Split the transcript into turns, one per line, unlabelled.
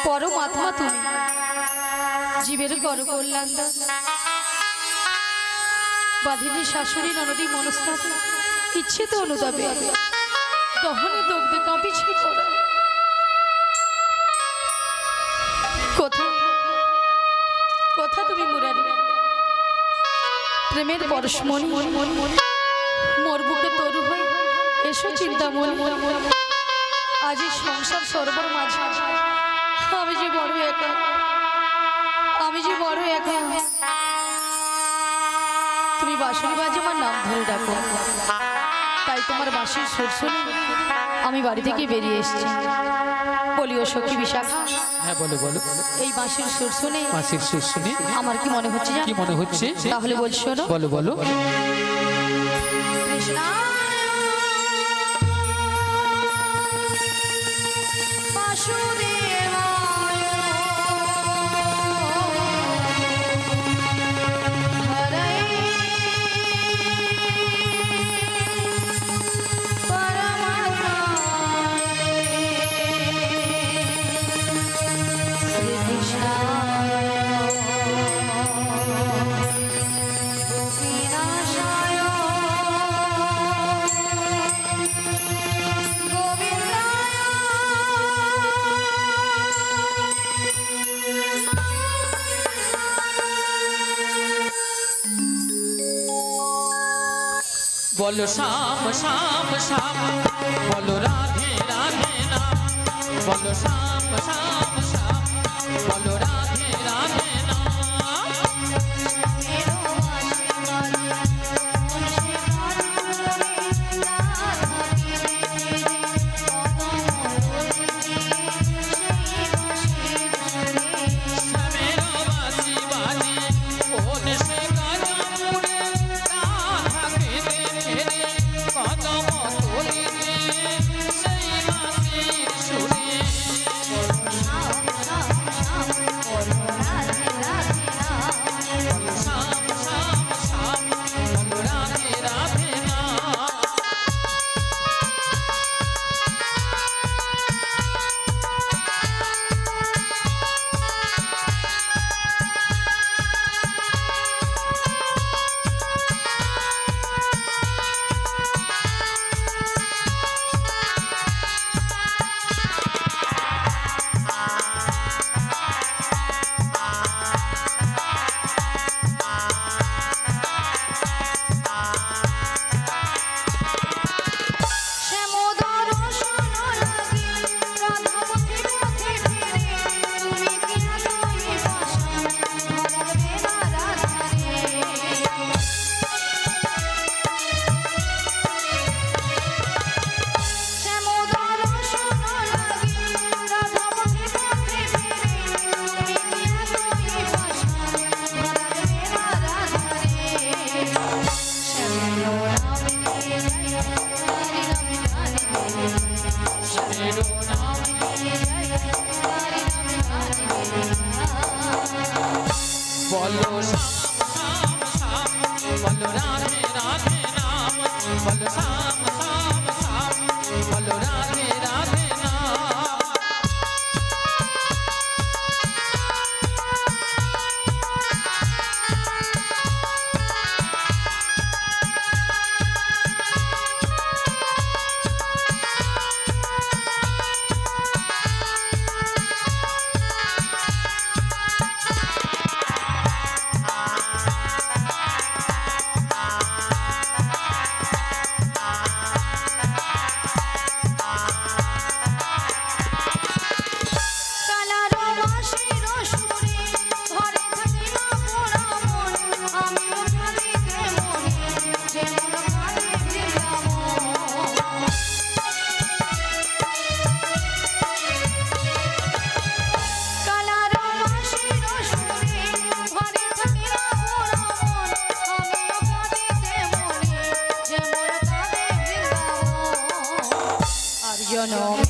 পরমাত্মা তুমি, জীবের কর কল্যাণ দান। বাঁধিনী শাশুড়ি ননদী মনস্তাপ ইচ্ছে তো অনুতাপে দহনে দগ্ধে কাঁপিছে পড়া। কোথা কোথা তুমি মুরারি প্রেমের পরশমণি, মোর বুকে তরু হয়ে এসো চিন্তামণি। আজ এই সংসার সর্বর মাঝে আমি যে বড় একা, আমি যে বড় একা। তুমি বাঁশরি বাজে আমার নাম ধরে ডাকো, তাই তোমার বাঁশির সুর শুনে আমি বাড়ি থেকে বেরিয়ে এসেছি। বলি ও সখী বিশাখা,
হ্যাঁ বলো বলো।
এই বাঁশির সুর শুনে,
বাঁশির সুর শুনে
আমার কি মনে হচ্ছে জানো?
কি মনে হচ্ছে?
তাহলে বলছো না?
বলো বলো। বলো শ্যাম শ্যাম শ্যাম, বলো রাধে রাধে নাম। বলো শ্যাম শ্যাম শ্যাম, বলো রাধে রাধে নাম।
জনম